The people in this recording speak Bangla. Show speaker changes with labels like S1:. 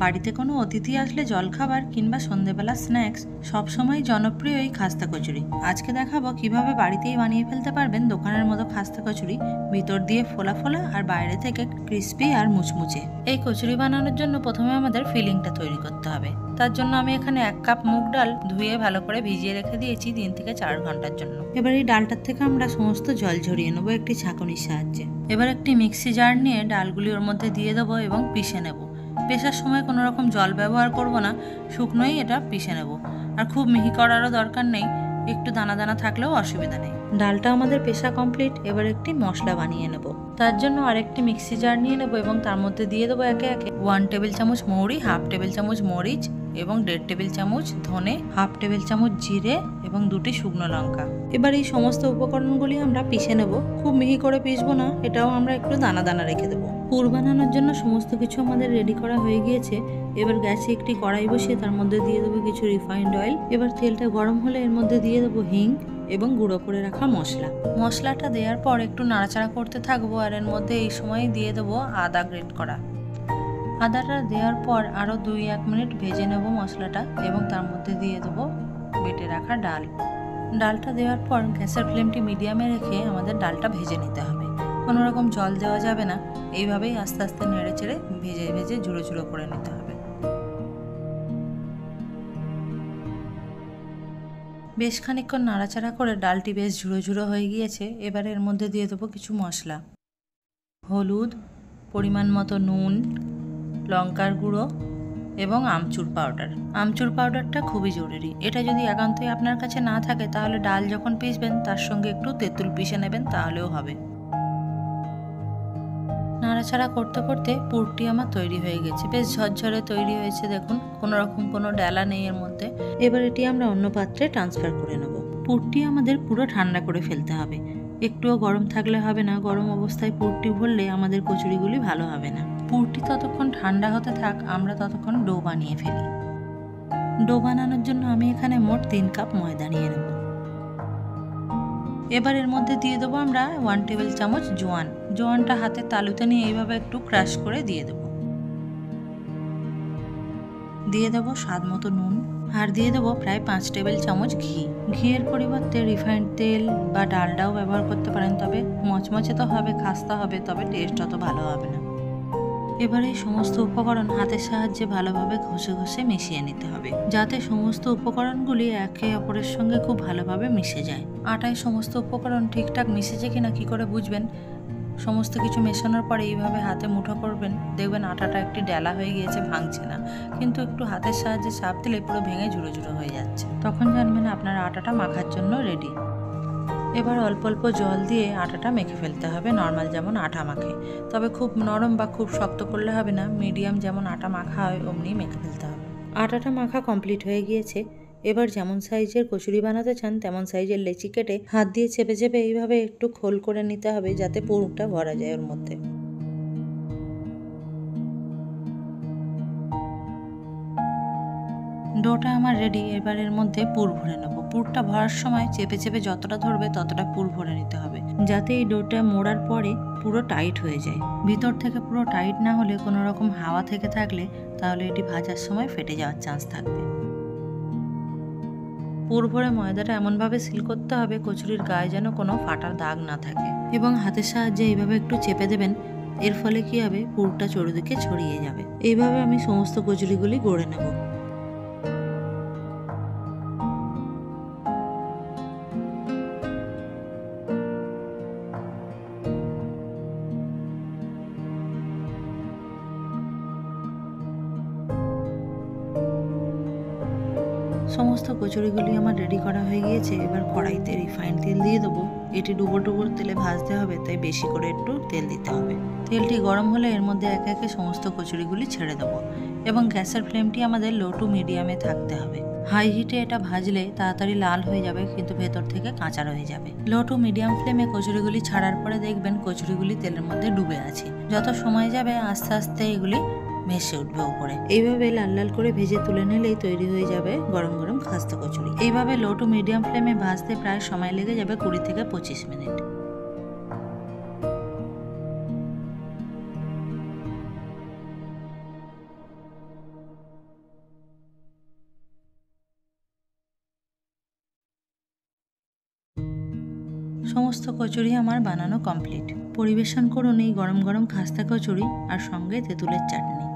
S1: বাড়িতে কোনো অতিথি আসলে জলখাবার কিংবা সন্ধেবেলা স্ন্যাক্স সবসময় জনপ্রিয় এই খাস্তা কচুরি। আজকে দেখাবো কিভাবে বাড়িতেই বানিয়ে ফেলতে পারবেন দোকানের মতো খাস্তা কচুরি, ভিতর দিয়ে ফোলা ফোলা আর বাইরে থেকে ক্রিস্পি আর মুচমুচে। এই কচুরি বানানোর জন্য প্রথমে আমাদের ফিলিংটা তৈরি করতে হবে। তার জন্য আমি এখানে 1 কাপ মুগ ডাল ধুয়ে ভালো করে ভিজিয়ে রেখে দিয়েছি 3 থেকে 4 ঘন্টার জন্য। এবার এই ডালটার থেকে আমরা সমস্ত জল ঝরিয়ে নেবো একটি ছাঁকনির সাহায্যে। এবার একটি মিক্সি জার নিয়ে ডালগুলি ওর মধ্যে দিয়ে দেবো এবং পিষে নেব। পেশার সময় কোনো রকম জল ব্যবহার করব না, শুকনোই এটা পিষে নেব। আর খুব মিহি করারও দরকার নেই, একটু দানা দানা থাকলেও অসুবিধা নেই। ডালটা আমাদের পেশা কমপ্লিট। এবার একটি মশলা বানিয়ে নেব। তার জন্য আরেকটি মিক্সি জার নিয়ে নেব এবং তার মধ্যে দিয়ে দেবো একে একে 1 টেবিল চামচ মৌরি, 1/2 টেবিল চামচ মরিচ এবং 1.5 টেবিল চামচ ধনে, 1/2 টেবিল চামচ জিরে এবং 2টি শুকনো লঙ্কা। এবার এই সমস্ত উপকরণগুলি আমরা পিষে নেব। খুব মিহি করে পিষবো না, এটাও আমরা একটু দানা দানা রেখে দেবো। পুর বানানোর জন্য সমস্ত কিছু আমাদের রেডি করা হয়ে গিয়েছে। এবার গ্যাসে একটি কড়াই বসিয়ে তার মধ্যে দিয়ে দেবো কিছু রিফাইন্ড অয়েল। এবার তেলটা গরম হলে এর মধ্যে দিয়ে দেবো হিং এবং গুঁড়ো করে রাখা মশলা। মশলাটা দেওয়ার পর একটু নাড়াচাড়া করতে থাকবো আর এর মধ্যে এই সময় দিয়ে দেবো আদা গ্রেট করা। আদাটা দেওয়ার পর আরও 2-1 মিনিট ভেজে নেব মশলাটা এবং তার মধ্যে দিয়ে দেবো বেটে রাখা ডাল। ডালটা দেওয়ার পর গ্যাসের ফ্লেমটি মিডিয়ামে রেখে আমাদের ডালটা ভেজে নিতে হবে। কোনো রকম জল দেওয়া যাবে না, এইভাবেই আস্তে আস্তে নেড়ে চেড়ে ভেজে ভেজে ঝুড়ো ঝুড়ো করে নিতে হবে। বেশ খানিকক্ষণ নাড়াচাড়া করে ডালটি বেশ ঝুড়ো ঝুড়ো হয়ে গিয়েছে। এবার এর মধ্যে দিয়ে দেবো কিছু মশলা, হলুদ, পরিমাণ মতো নুন, লঙ্কার গুঁড়ো এবং আমচুর পাউডার। আমচুর পাউডারটা খুবই জরুরি। এটা যদি একান্তই আপনার কাছে না থাকে তাহলে ডাল যখন পিষবেন তার সঙ্গে একটু তেঁতুল পিষে নেবেন, তাহলেও হবে। নাড়াচাড়া করতে করতে পুরটি আমার তৈরি হয়ে গেছে। বেশ ঝরঝরে তৈরি হয়েছে, দেখুন কোনো রকম কোনো ডেলা নেই এর মধ্যে। এবার এটি আমরা অন্য পাত্রে ট্রান্সফার করে নেব। পুরটি আমাদের পুরো ঠান্ডা করে ফেলতে হবে, একটুও গরম থাকলে হবে না। গরম অবস্থায় পুরটি ভরলে আমাদের কচুরিগুলি ভালো হবে না। পুরটি ততক্ষণ ঠান্ডা হতে থাক, আমরা ততক্ষণ ডো বানিয়ে ফেলি। ডো বানানোর জন্য আমি এখানে মোট 3 কাপ ময়দা নিয়ে নেব। এবার এর মধ্যে দিয়ে দেবো আমরা 1 টেবিল চামচ জোয়ান। জোয়ানটা হাতে তালুতে নিয়ে এইভাবে একটু ক্রাশ করে দিয়ে দেবো। দিয়ে দেবো স্বাদ মতো নুন আর দিয়ে দেবো প্রায় 5 টেবিল চামচ ঘি। ঘিয়ের পরিবর্তে রিফাইন্ড তেল বা ডালডাও ব্যবহার করতে পারেন, তবে মচমচে তো হবে, খাস্তা হবে, তবে টেস্ট অত ভালো হবে না। এবার এই সমস্ত উপকরণ হাতের সাহায্যে ভালোভাবে ঘষে ঘষে মিশিয়ে নিতে হবে, যাতে সমস্ত উপকরণগুলি একে অপরের সঙ্গে খুব ভালোভাবে মিশে যায়। আটায় সমস্ত উপকরণ ঠিকঠাক মিশেছে কিনা কি করে বুঝবেন? সমস্ত কিছু মেশানোর পরে এইভাবে হাতে মুঠো করবেন, দেখবেন আটাটা একটি ডেলা হয়ে গিয়েছে, ভাঙছে না। কিন্তু একটু হাতের সাহায্যে চাপ দিলে পুরো ভেঙে ঝুড়ো ঝুড়ো হয়ে যাচ্ছে, তখন জানবেন আপনার আটাটা মাখার জন্য রেডি। এবার অল্প অল্প জল দিয়ে আটাটা মেখে ফেলতে হবে, নর্মাল যেমন আটা মাখে। তবে খুব নরম বা খুব শক্ত করলে হবে না, মিডিয়াম যেমন আটা মাখা হয় অমনি মেখে ফেলতে হবে। আটাটা মাখা কমপ্লিট হয়ে গিয়েছে। এবার যেমন সাইজের কচুরি বানাতে চান তেমন সাইজের লেচি কেটে হাত দিয়ে চেপে চেপে এইভাবে একটু খোল করে নিতে হবে, যাতে পুরটা ভরা যায় ওর মধ্যে। ডোটা আমার রেডি। এবার এর মধ্যে পুর ভরে নেব। পুরটা ভরার সময় চেপে চেপে যতটা ধরবে ততটা পুর ভরে নিতে হবে, যাতে এই ডোটা মোড়ার পরে পুরো টাইট হয়ে যায়। ভিতর থেকে পুরো টাইট না হলে কোনো রকম হাওয়া থেকে থাকলে তাহলে এটি ভাজার সময় ফেটে যাওয়ার চান্স থাকবে। পুর ভরে ময়দাটা এমনভাবে সিল করতে হবে কচুরির গায়ে যেন কোনো ফাটার দাগ না থাকে, এবং হাতের সাহায্যে এইভাবে একটু চেপে দেবেন। এর ফলে কি হবে, পুরটা চারিদিকে ছড়িয়ে যাবে। এইভাবে আমি সমস্ত কচুরিগুলি গড়ে নেব। সমস্ত কচুরিগুলি আমার রেডি করা হয়ে গিয়েছে। এবার কড়াইতে রিফাইন্ড তেল দিয়ে দেবো। এটি ডুবো ডুবো তেলে ভাজতে হবে, তাই বেশি করে একটু তেল দিতে হবে। তেলটি গরম হলে এর মধ্যে একে একে সমস্ত কচুরিগুলি ছেড়ে দেবো এবং গ্যাসের ফ্লেমটি আমাদের লো টু মিডিয়ামে থাকতে হবে। হাই হিটে এটা ভাজলে তাড়াতাড়ি লাল হয়ে যাবে, কিন্তু ভেতর থেকে কাঁচা রয়ে যাবে। লো টু মিডিয়াম ফ্লেমে কচুরিগুলি ছাড়ার পরে দেখবেন কচুরিগুলি তেলের মধ্যে ডুবে আছে। যত সময় যাবে আস্তে আস্তে এগুলি ভেসে উঠবে উপরে। এইভাবে লাল লাল করে ভেজে তুলে নিলেই তৈরি হয়ে যাবে গরম গরম খাস্তা কচুরি। এইভাবে লো টু মিডিয়াম ফ্লেমে ভাজতে প্রায় সময় লেগে যাবে 20 থেকে 25 মিনিট। সমস্ত কচুরি আমার বানানো কমপ্লিট। পরিবেশন করুন এই গরম গরম খাস্তা কচুরি আর সঙ্গে তেঁতুলের চাটনি।